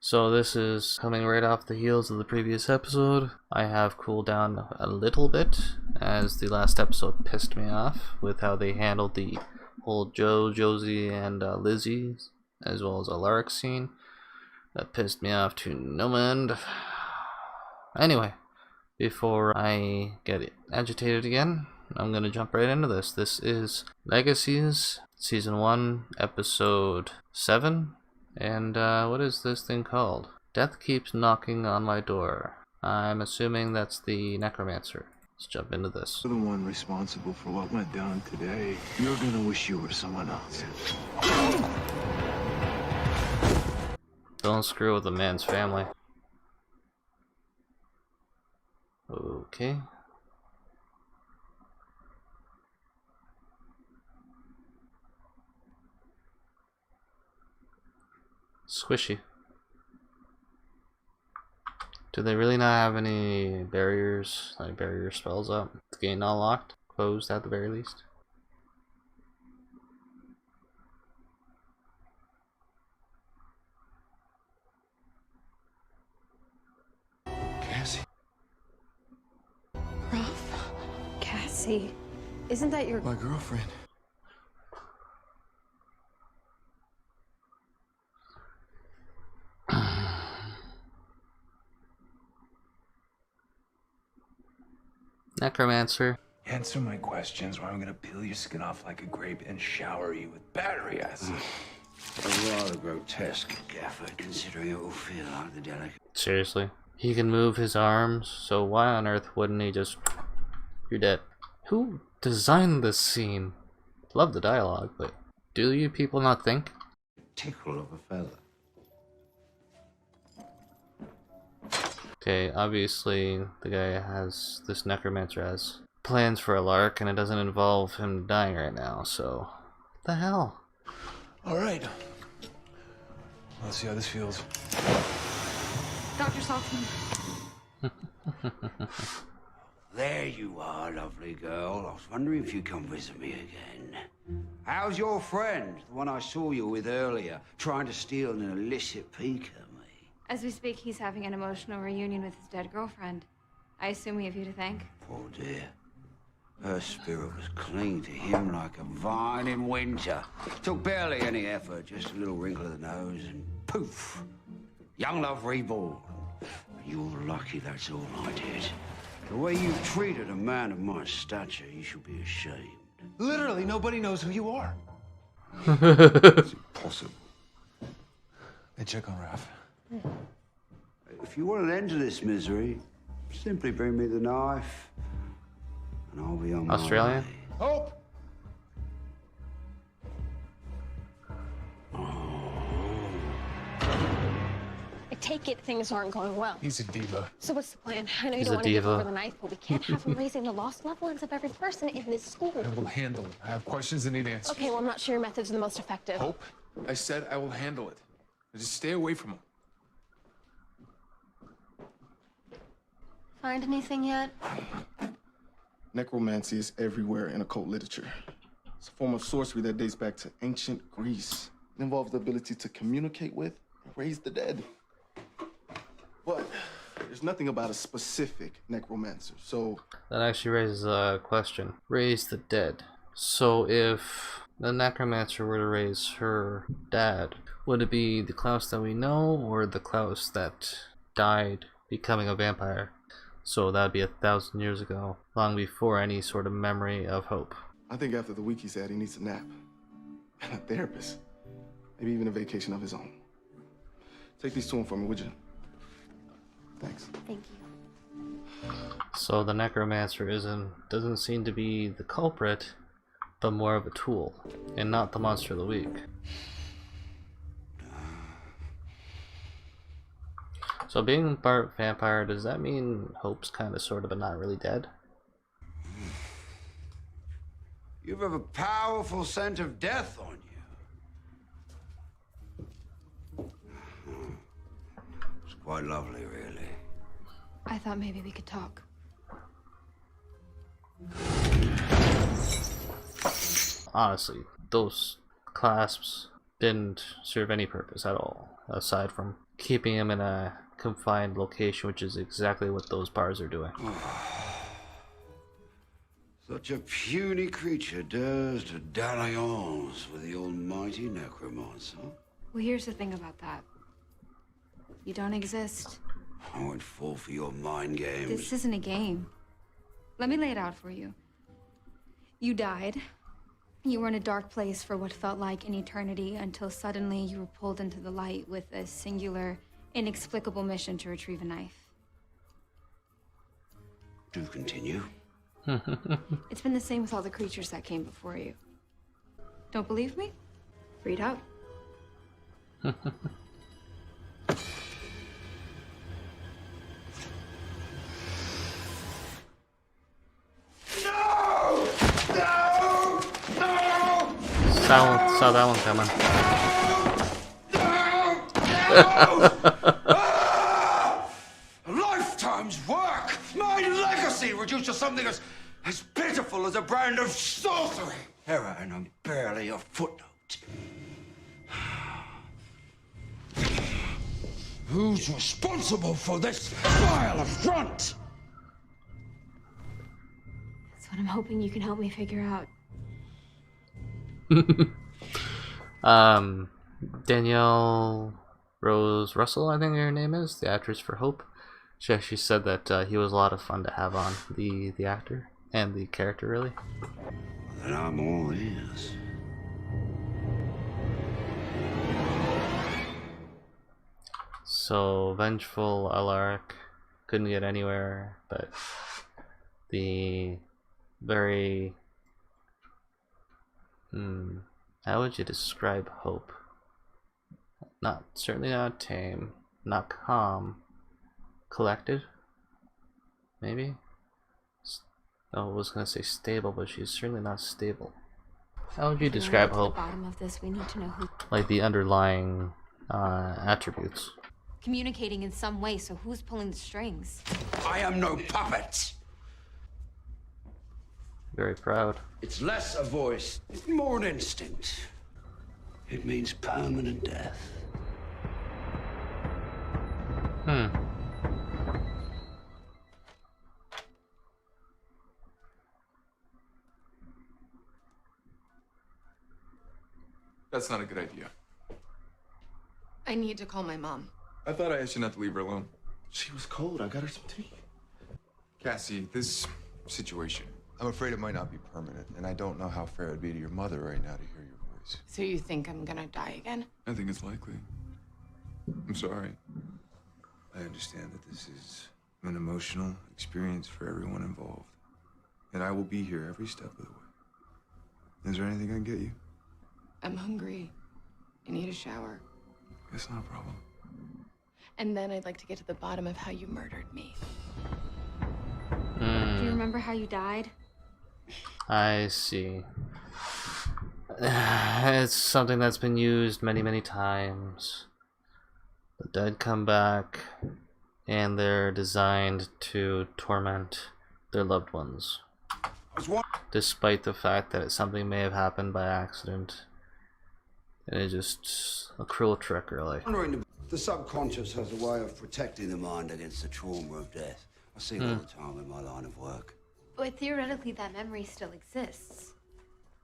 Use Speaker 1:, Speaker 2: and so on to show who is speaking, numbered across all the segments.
Speaker 1: So this is coming right off the heels of the previous episode. I have cooled down a little bit as the last episode pissed me off with how they handled the whole Joe, Josie, and Lizzie, as well as a Lark scene. That pissed me off to no end. Anyway, before I get agitated again, I'm gonna jump right into this. This is Legacies, Season 1, Episode 7. And what is this thing called? Death keeps knocking on my door. I'm assuming that's the necromancer. Let's jump into this.
Speaker 2: You're the one responsible for what went down today. You're gonna wish you were someone else.
Speaker 1: Don't screw with the man's family. Okay. Squishy. Do they really not have any barriers, like barrier spells up? The gate not locked? Closed at the very least?
Speaker 2: Cassie.
Speaker 3: Ruff? Cassie, isn't that your...
Speaker 2: My girlfriend.
Speaker 1: Necromancer.
Speaker 2: Answer my questions or I'm gonna peel your skin off like a grape and shower you with battery acid.
Speaker 4: Rather grotesque, Gaffer, considering it will feel like the delicate.
Speaker 1: Seriously? He can move his arms, so why on earth wouldn't he just... You're dead. Who designed this scene? Love the dialogue, but do you people not think?
Speaker 4: Tickle of a feather.
Speaker 1: Okay, obviously the guy has, this necromancer has plans for a lark and it doesn't involve him dying right now, so what the hell?
Speaker 2: Alright. Let's see how this feels.
Speaker 3: Dr. Saltzman.
Speaker 4: There you are, lovely girl. I was wondering if you'd come visit me again. How's your friend, the one I saw you with earlier, trying to steal an illicit peek at me?
Speaker 3: As we speak, he's having an emotional reunion with his dead girlfriend. I assume we have you to thank.
Speaker 4: Poor dear. Her spirit was clinging to him like a vine in winter. Took barely any effort, just a little wrinkle of the nose, and poof! Young love reborn. You're lucky that's all I did. The way you've treated a man of my stature, you should be ashamed.
Speaker 2: Literally, nobody knows who you are.
Speaker 4: It's impossible.
Speaker 2: Hey, check on Raph.
Speaker 4: If you want an end to this misery, simply bring me the knife, and I'll be on my
Speaker 1: Australian?
Speaker 4: way.
Speaker 2: Hope!
Speaker 5: I take it things aren't going well.
Speaker 2: He's a diva.
Speaker 5: So what's the plan? I know you
Speaker 1: He's
Speaker 5: don't
Speaker 1: a
Speaker 5: want to give
Speaker 1: diva.
Speaker 5: over the knife, but we can't have him raising the lost loved ones of every person in this school.
Speaker 2: I will handle it. I have questions that need answers.
Speaker 5: Okay, well, I'm not sure your methods are the most effective.
Speaker 2: Hope, I said I will handle it. Just stay away from him.
Speaker 3: Find anything yet?
Speaker 6: Necromancy is everywhere in occult literature. It's a form of sorcery that dates back to ancient Greece. It involves the ability to communicate with and raise the dead. But there's nothing about a specific necromancer, so...
Speaker 1: That actually raises a question. Raise the dead. So if the necromancer were to raise her dad, would it be the Klaus that we know or the Klaus that died becoming a vampire? So that'd be 1,000 years ago, long before any sort of memory of Hope.
Speaker 6: I think after the week he's had, he needs a nap. And a therapist. Maybe even a vacation of his own. Take these to him for me, would you? Thanks.
Speaker 3: Thank you.
Speaker 1: So the necromancer doesn't seem to be the culprit, but more of a tool, and not the monster of the week. So being part vampire, does that mean Hope's kind of sort of but not really dead?
Speaker 4: You have a powerful scent of death on you. It's quite lovely, really.
Speaker 3: I thought maybe we could talk.
Speaker 1: Honestly, those clasps didn't serve any purpose at all, aside from keeping him in a confined location, which is exactly what those bars are doing.
Speaker 4: Such a puny creature dares to dalliance with the almighty necromancer.
Speaker 3: Well, here's the thing about that. You don't exist.
Speaker 4: I won't fall for your mind games.
Speaker 3: This isn't a game. Let me lay it out for you. You died. You were in a dark place for what felt like an eternity until suddenly you were pulled into the light with a singular, inexplicable mission to retrieve a knife.
Speaker 4: Do continue.
Speaker 3: It's been the same with all the creatures that came before you. Don't believe me? Read out.
Speaker 1: Saw that one coming.
Speaker 4: A lifetime's work! My legacy reduced to something as pitiful as a brand of sorcery! Error, and I'm barely a footnote. Who's responsible for this vile affront?
Speaker 3: That's what I'm hoping you can help me figure out.
Speaker 1: Danielle Rose Russell, I think her name is, the actress for Hope. She actually said that he was a lot of fun to have on, the actor and the character, really.
Speaker 4: Then I'm all ears.
Speaker 1: So vengeful Alaric couldn't get anywhere, but the very how would you describe Hope? Certainly not tame, not calm, collected, maybe? I was gonna say stable, but she's certainly not stable. How would you describe Hope?
Speaker 3: At the bottom of this, we need to know who.
Speaker 1: Like the underlying attributes.
Speaker 3: Communicating in some way, so who's pulling the strings?
Speaker 4: I am no puppet!
Speaker 1: Very proud.
Speaker 4: It's less a voice, it's more an instinct. It means permanent death.
Speaker 7: That's not a good idea.
Speaker 8: I need to call my mom.
Speaker 7: I thought I asked you not to leave her alone.
Speaker 6: She was cold. I got her some tea.
Speaker 7: Cassie, this situation, I'm afraid it might not be permanent, and I don't know how fair it'd be to your mother right now to hear your voice.
Speaker 8: So you think I'm gonna die again?
Speaker 7: I think it's likely. I'm sorry. I understand that this is an emotional experience for everyone involved, and I will be here every step of the way. Is there anything I can get you?
Speaker 8: I'm hungry. I need a shower.
Speaker 7: It's not a problem.
Speaker 8: And then I'd like to get to the bottom of how you murdered me.
Speaker 3: Do you remember how you died?
Speaker 1: I see. It's something that's been used many, many times. The dead come back, and they're designed to torment their loved ones. Despite the fact that something may have happened by accident. And it's just a cruel trick, really.
Speaker 4: The subconscious has a way of protecting the mind against the trauma of death. I see it all the time in my line of work.
Speaker 3: But theoretically, that memory still exists,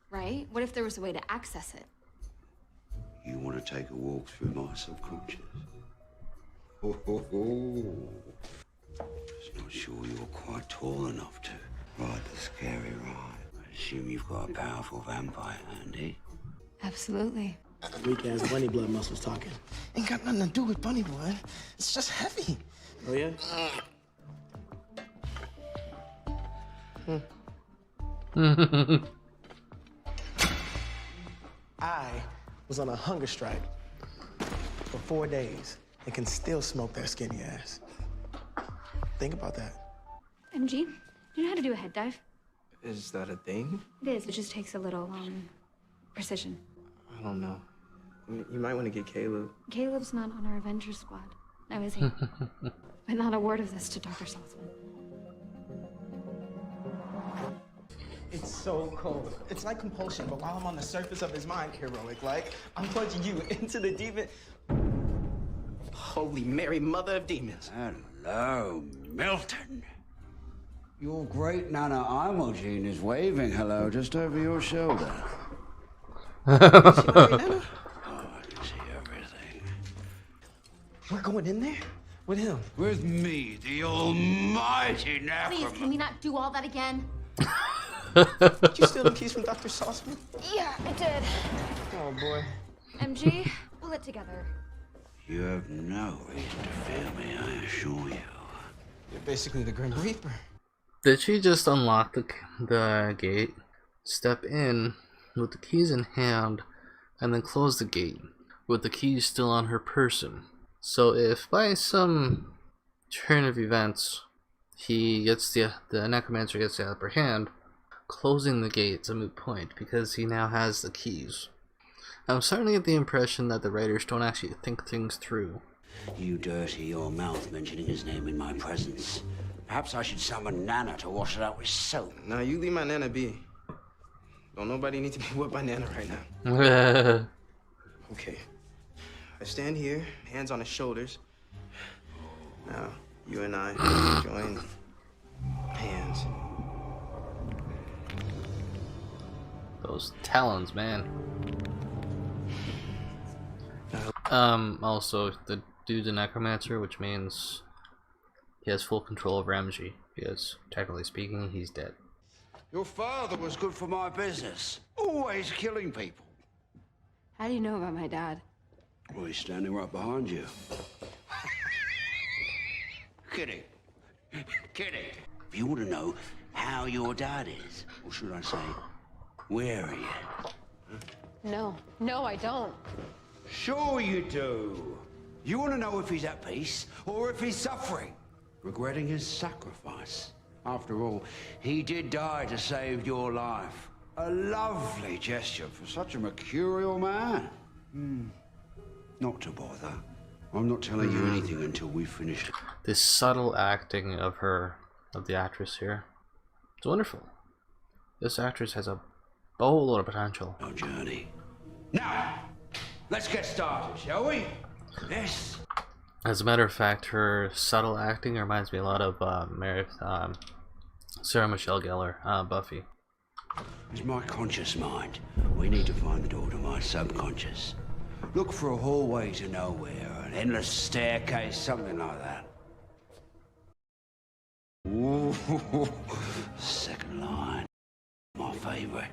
Speaker 3: right? What if there was a way to access it?
Speaker 4: You want to take a walk through my subconscious? Ho, ho, ho. Just not sure you're quite tall enough to ride the scary ride. I assume you've got a powerful vampire handy.
Speaker 3: Absolutely.
Speaker 9: Weak ass bunny blood muscles talking.
Speaker 10: Ain't got nothing to do with bunny blood. It's just heavy.
Speaker 9: Oh yeah?
Speaker 10: I was on a hunger strike for 4 days and can still smoke that skinny ass. Think about that.
Speaker 3: MG, do you know how to do a head dive?
Speaker 9: Is that a thing?
Speaker 3: It is. It just takes a little, precision.
Speaker 9: I don't know. You might want to get Caleb.
Speaker 3: Caleb's not on our Avengers squad. Now is he? But not a word of this to Dr. Saltzman.
Speaker 10: It's so cold. It's like compulsion, but while I'm on the surface of his mind, heroic, like, I'm plunging you into the deep end.
Speaker 9: Holy Mary, mother of demons.
Speaker 4: Hello, Milton. Your great Nana Imogene is waving hello just over your shoulder.
Speaker 9: Is she my great Nana?
Speaker 4: Oh, I can see everything.
Speaker 9: We're going in there? With him?
Speaker 4: With me, the almighty
Speaker 5: Please,
Speaker 4: necromancer.
Speaker 5: can we not do all that again?
Speaker 10: Did you steal the keys from Dr. Sauceman?
Speaker 5: Yeah, I did.
Speaker 10: Oh, boy.
Speaker 3: MG, pull it together.
Speaker 4: You have no reason to fear me, I assure you.
Speaker 9: You're basically the Grim Reaper.
Speaker 1: Did she just unlock the gate, step in with the keys in hand, and then close the gate with the keys still on her person? So if by some turn of events he gets the necromancer gets the upper hand, closing the gate's a moot point because he now has the keys. I'm starting to get the impression that the writers don't actually think things through.
Speaker 4: You dirty your mouth mentioning his name in my presence. Perhaps I should summon Nana to wash it out with soap.
Speaker 9: Nah, you leave my Nana be. Don't nobody need to be whipped by Nana right now. Okay. I stand here, hands on his shoulders. Now, you and I join hands.
Speaker 1: Those talons, man. Also, the dude's a necromancer, which means he has full control over MG, because technically speaking, he's dead.
Speaker 4: Your father was good for my business. Always killing people.
Speaker 3: How do you know about my dad?
Speaker 4: Well, he's standing right behind you. Kidding. Kidding. If you want to know how your dad is, or should I say, where he is?
Speaker 5: No, I don't.
Speaker 4: Sure you do. You want to know if he's at peace or if he's suffering, regretting his sacrifice. After all, he did die to save your life. A lovely gesture for such a mercurial man. Not to bother. I'm not telling you anything until we've finished.
Speaker 1: This subtle acting of the actress here, it's wonderful. This actress has a boatload of potential.
Speaker 4: Our journey. Now, let's get started, shall we? Yes.
Speaker 1: As a matter of fact, her subtle acting reminds me a lot of Sarah Michelle Gellar, Buffy.
Speaker 4: It's my conscious mind. We need to find the door to my subconscious. Look for a hallway to nowhere, an endless staircase, something like that. Ooh, second line. My favorite.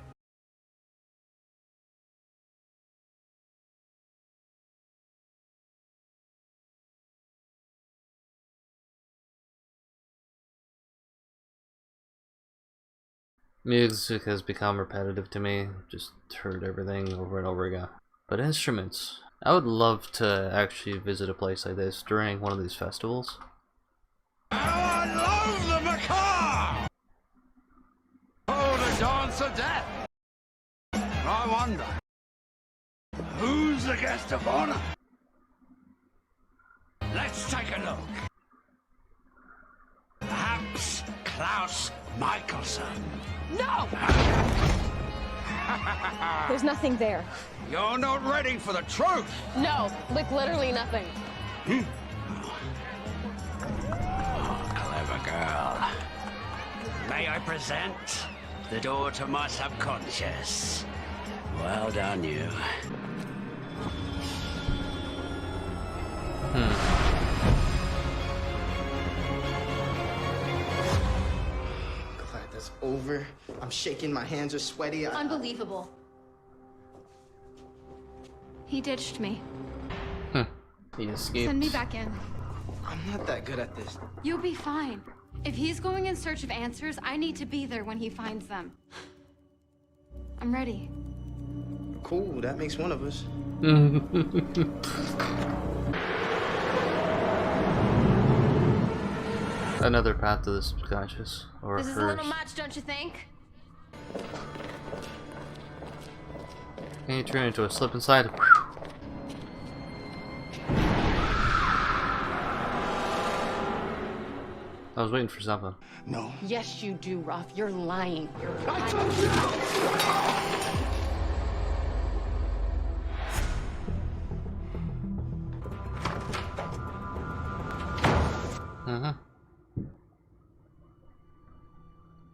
Speaker 1: Music has become repetitive to me, just heard everything over and over again. But instruments, I would love to actually visit a place like this during one of these festivals.
Speaker 4: I love the macabre! Oh, the dance of death! I wonder, who's the guest of honor? Let's take a look. Perhaps Klaus Michelson.
Speaker 5: No! There's nothing there.
Speaker 4: You're not ready for the truth.
Speaker 5: No, like literally nothing.
Speaker 4: Oh, clever girl. May I present the door to my subconscious? Well done, you.
Speaker 9: Glad that's over. I'm shaking, my hands are sweaty.
Speaker 5: Unbelievable.
Speaker 3: He ditched me.
Speaker 1: He escaped.
Speaker 3: Send me back in.
Speaker 9: I'm not that good at this.
Speaker 3: You'll be fine. If he's going in search of answers, I need to be there when he finds them. I'm ready.
Speaker 9: Cool, that makes one of us.
Speaker 1: Another path to the subconscious, or
Speaker 5: This is a
Speaker 1: hers.
Speaker 5: little much, don't you think?
Speaker 1: Can you turn into a slip and slide? I was waiting for something.
Speaker 10: No.
Speaker 5: Yes, you do, Ruff. You're lying. You're lying.
Speaker 10: I told you!
Speaker 1: Mm-hmm.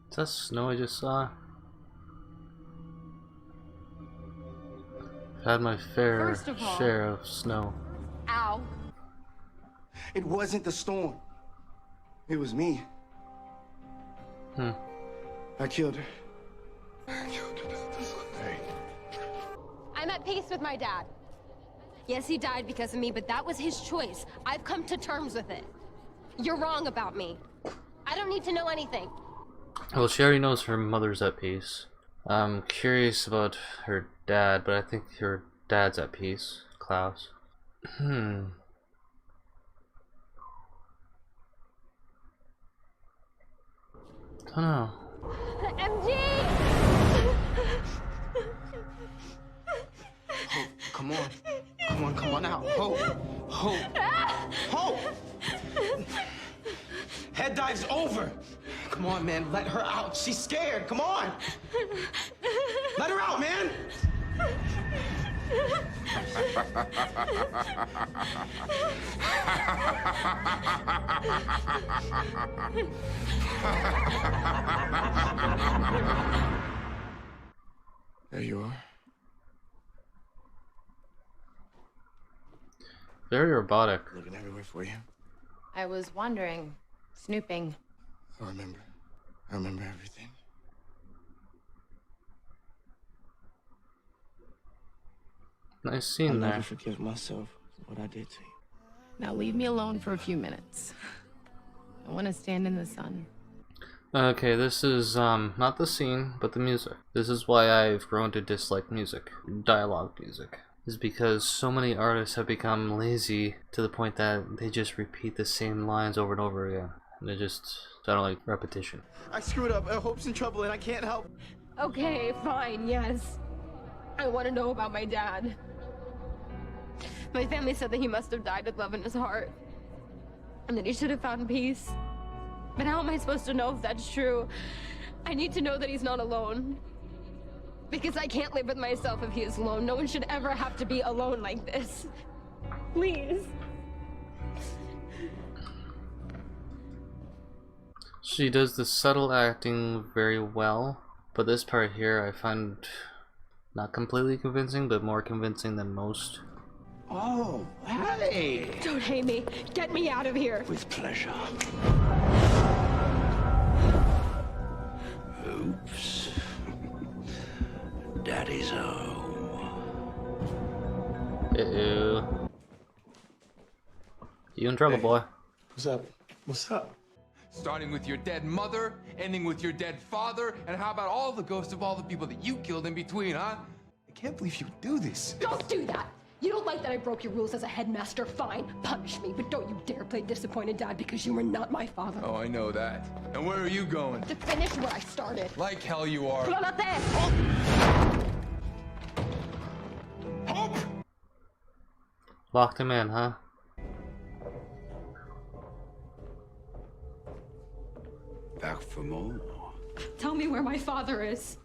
Speaker 1: Is that snow I just saw? I've had my fair
Speaker 3: First of all-
Speaker 1: share of snow.
Speaker 3: Ow.
Speaker 6: It wasn't the storm. It was me. I killed her. Hey.
Speaker 5: I'm at peace with my dad. Yes, he died because of me, but that was his choice. I've come to terms with it. You're wrong about me. I don't need to know anything.
Speaker 1: Well, she already knows her mother's at peace. I'm curious about her dad, but I think her dad's at peace. Klaus. Don't know.
Speaker 5: MG!
Speaker 9: Hope, come on. Come on out. Hope. Head dive's over. Come on, man, let her out. She's scared, come on. Let her out, man.
Speaker 6: There you are.
Speaker 1: Very robotic.
Speaker 6: Looking everywhere for you.
Speaker 8: I was wandering, snooping.
Speaker 6: I remember everything.
Speaker 1: Nice
Speaker 10: I'll
Speaker 1: scene
Speaker 10: never
Speaker 1: there.
Speaker 10: forgive myself for what I did to you.
Speaker 8: Now leave me alone for a few minutes. I want to stand in the sun.
Speaker 1: Okay, this is not the scene, but the music. This is why I've grown to dislike music, dialogue music. Is because so many artists have become lazy to the point that they just repeat the same lines over and over again. And I don't like repetition.
Speaker 10: I screwed up. Hope's in trouble and I can't help.
Speaker 8: Okay, fine, yes. I want to know about my dad. My family said that he must have died with love in his heart. And that he should have found peace. But how am I supposed to know if that's true? I need to know that he's not alone. Because I can't live with myself if he is alone. No one should ever have to be alone like this. Please.
Speaker 1: She does the subtle acting very well, but this part here I find not completely convincing, but more convincing than most.
Speaker 4: Oh, hey!
Speaker 8: Don't hate me. Get me out of here.
Speaker 4: With pleasure. Oops. Daddy's home.
Speaker 1: Uh-oh. You in trouble, boy.
Speaker 10: What's up?
Speaker 7: Starting with your dead mother, ending with your dead father, and how about all the ghosts of all the people that you killed in between, huh? I can't believe you do this.
Speaker 8: Don't do that. You don't like that I broke your rules as a headmaster? Fine, punish me, but don't you dare play disappointed dad because you were not my father.
Speaker 7: Oh, I know that. And where are you going?
Speaker 8: To finish where I started.
Speaker 7: Like hell you are. Hope!
Speaker 1: Locked him in, huh?
Speaker 4: Back for more.
Speaker 3: Tell me where my father is.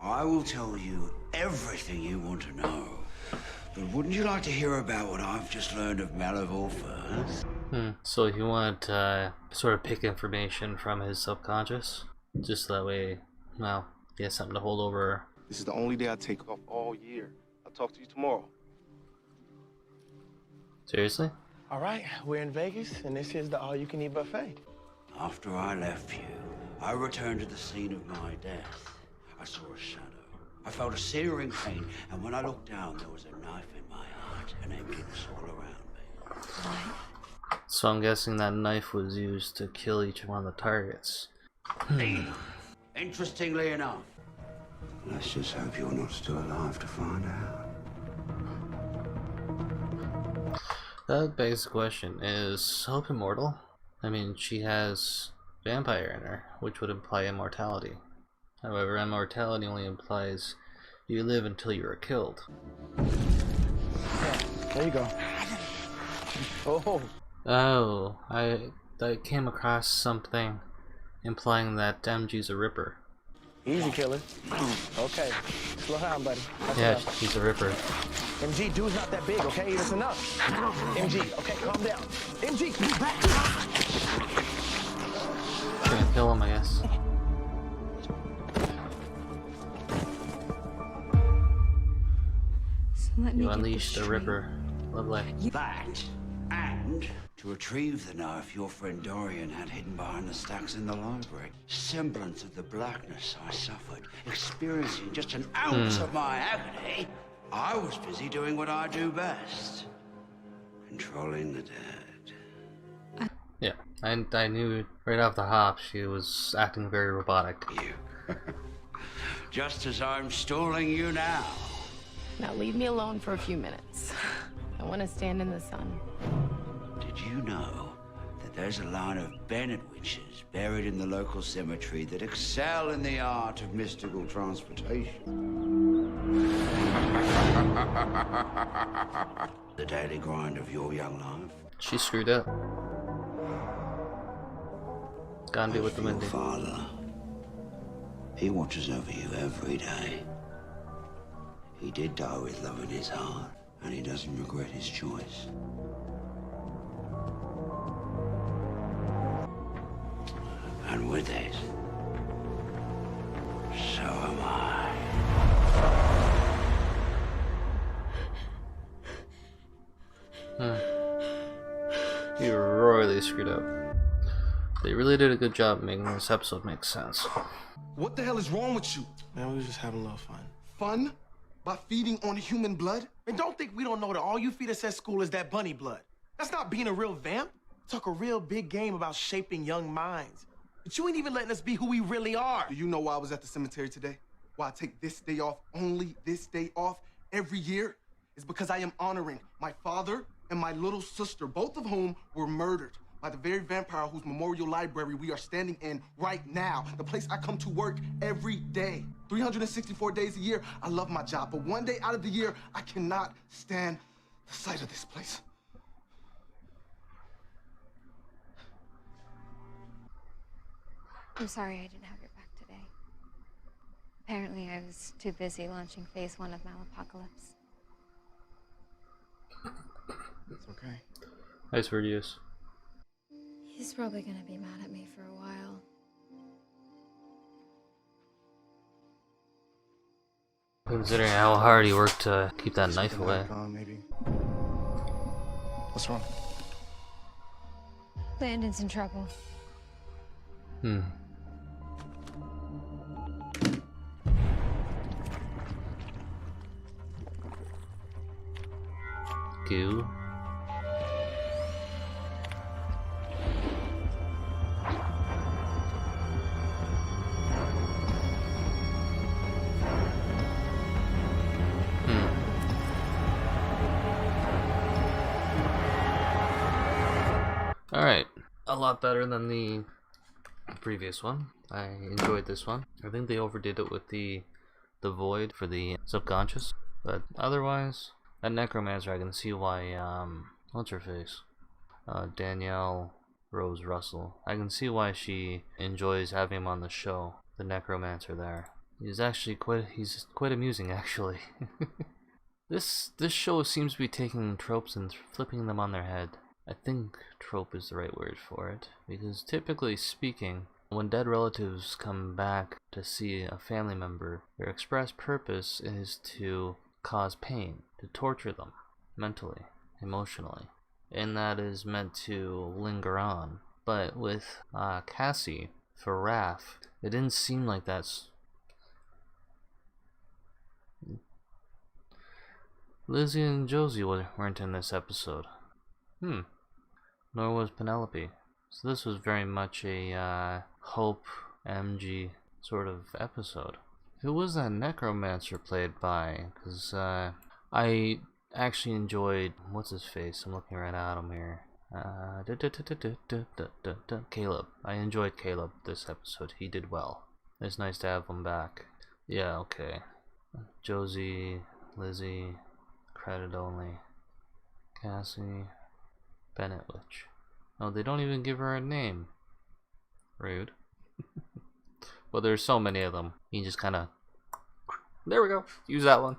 Speaker 4: I will tell you everything you want to know. But wouldn't you like to hear about what I've just learned of Malivore first?
Speaker 1: So you want to sort of pick information from his subconscious? Just that way, well, he has something to hold over.
Speaker 6: This is the only day I take off all year. I'll talk to you tomorrow.
Speaker 1: Seriously?
Speaker 10: All right, we're in Vegas, and this is the all-you-can-eat buffet.
Speaker 4: After I left you, I returned to the scene of my death. I saw a shadow. I felt a searing pain, and when I looked down, there was a knife in my heart and emptiness all around me.
Speaker 1: So I'm guessing that knife was used to kill each one of the targets.
Speaker 4: Interestingly enough. Let's just hope you're not still alive to find out.
Speaker 1: That begs the question, is Hope immortal? I mean, she has vampire in her, which would imply immortality. However, immortality only implies you live until you are killed.
Speaker 10: Yeah, there you go.
Speaker 1: Oh, I came across something implying that MG's a ripper.
Speaker 10: Easy, killer. Okay, slow down, buddy. That's
Speaker 1: Yeah,
Speaker 10: enough.
Speaker 1: he's a ripper.
Speaker 10: MG, dude's not that big, okay? That's enough. MG, okay, calm down. MG, come back.
Speaker 1: kill him, I guess.
Speaker 3: So let me
Speaker 1: You
Speaker 3: get
Speaker 1: unleashed
Speaker 3: this
Speaker 1: the
Speaker 3: straight.
Speaker 1: Ripper. Lovely.
Speaker 4: That, and to retrieve the knife your friend Dorian had hidden behind the stacks in the library. Semblance of the blackness I suffered, experiencing just an ounce of my agony, I was busy doing what I do best. Controlling the dead.
Speaker 1: Yeah, I knew right off the hop she was acting very robotic.
Speaker 4: You. Just as I'm stalling you now.
Speaker 8: Now leave me alone for a few minutes. I want to stand in the sun.
Speaker 4: Did you know that there's a line of Bennett witches buried in the local cemetery that excel in the art of mystical transportation? The daily grind of your young life.
Speaker 1: She screwed up. Gandhi with the
Speaker 4: Your
Speaker 1: Mindy.
Speaker 4: father. He watches over you every day. He did die with love in his heart, and he doesn't regret his choice. And with it, so am I.
Speaker 1: You royally screwed up. They really did a good job making this episode make sense.
Speaker 6: What the hell is wrong with you?
Speaker 10: Man, we was just having a little fun.
Speaker 6: Fun? By feeding on human blood?
Speaker 10: And don't think we don't know that all you feed us at school is that bunny blood. That's not being a real vamp. Talk a real big game about shaping young minds. But you ain't even letting us be who we really are.
Speaker 6: Do you know why I was at the cemetery today? Why I take this day off, only this day off, every year? It's because I am honoring my father and my little sister, both of whom were murdered by the very vampire whose memorial library we are standing in right now. The place I come to work every day. 364 days a year, I love my job. But one day out of the year, I cannot stand the sight of this place.
Speaker 3: I'm sorry I didn't have your back today. Apparently I was too busy launching phase 1 of Malapocalypse.
Speaker 6: It's okay.
Speaker 1: Nice word use.
Speaker 3: He's probably gonna be mad at me for a while.
Speaker 1: Considering how hard he worked to keep that knife away.
Speaker 6: Maybe. What's wrong?
Speaker 3: Landon's in trouble.
Speaker 1: Goo. Alright, a lot better than the previous one. I enjoyed this one. I think they overdid it with the void for the subconscious, but otherwise, that necromancer, I can see why, what's her face? Danielle Rose Russell. I can see why she enjoys having him on the show, the necromancer there. He's quite amusing, actually. This show seems to be taking tropes and flipping them on their head. I think trope is the right word for it, because typically speaking, when dead relatives come back to see a family member, their express purpose is to cause pain, to torture them, mentally, emotionally, and that is meant to linger on. But with Cassie, for Raph, it didn't seem like that's... Lizzie and Josie weren't in this episode. Nor was Penelope. So this was very much a Hope MG sort of episode. Who was that necromancer played by? Because I actually enjoyed... What's his face? I'm looking right at him here. Caleb. I enjoyed Caleb this episode. He did well. It's nice to have him back. Yeah, okay. Josie, Lizzie, credit only. Cassie, Bennett Witch. Oh, they don't even give her a name. Rude. Well, there's so many of them. You just kind of... There we go. Use that one.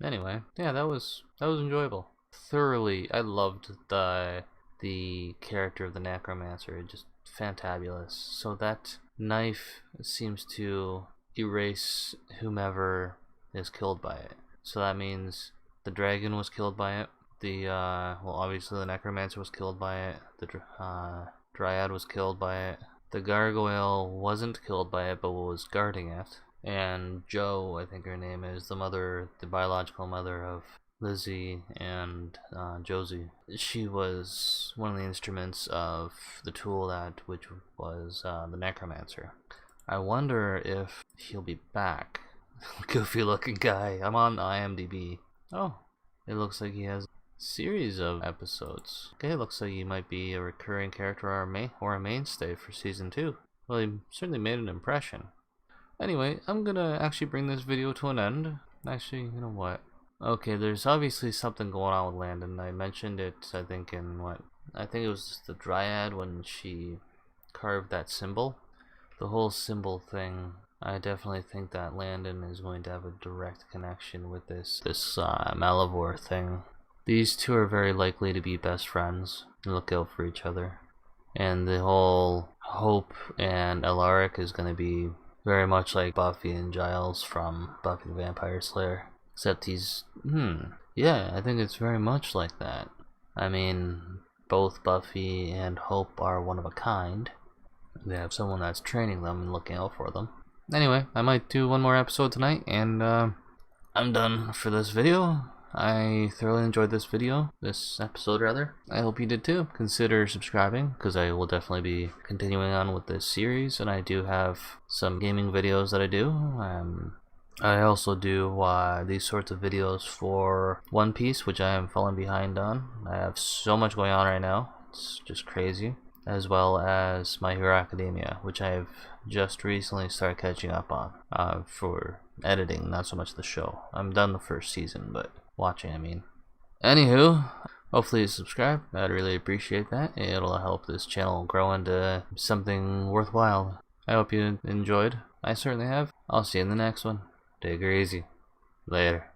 Speaker 1: Anyway, yeah, that was enjoyable. Thoroughly, I loved the the character of the necromancer, just fantabulous. So that knife seems to erase whomever is killed by it. So that means the dragon was killed by it. Well, obviously the necromancer was killed by it. The dryad was killed by it. The gargoyle wasn't killed by it, but was guarding it. And Jo, I think her name is, the biological mother of Lizzie and Josie. She was one of the instruments of the tool which was the necromancer. I wonder if he'll be back. Goofy looking guy. I'm on IMDb. Oh, it looks like he has a series of episodes. Okay, looks like he might be a recurring character or a mainstay for season 2. Well, he certainly made an impression. Anyway, I'm gonna actually bring this video to an end. Actually, you know what? Okay, there's obviously something going on with Landon. I mentioned it, I think, I think it was the dryad when she carved that symbol. The whole symbol thing, I definitely think that Landon is going to have a direct connection with this Malivore thing. These two are very likely to be best friends and look out for each other. And the whole Hope and Alaric is going to be very much like Buffy and Giles from Buffy the Vampire Slayer. Except he's, yeah, I think it's very much like that. I mean, both Buffy and Hope are one of a kind. They have someone that's training them and looking out for them. Anyway, I might do one more episode tonight, and I'm done for this video. I thoroughly enjoyed this episode rather. I hope you did too. Consider subscribing, because I will definitely be continuing on with this series, and I do have some gaming videos that I do. I also do these sorts of videos for One Piece, which I am falling behind on. I have so much going on right now, it's just crazy. As well as My Hero Academia, which I have just recently started catching up on for editing, not so much the show. I'm done the first season, but watching, I mean. Anywho, hopefully you subscribe. I'd really appreciate that. It'll help this channel grow into something worthwhile. I hope you enjoyed. I certainly have. I'll see you in the next one. Take her easy. Later.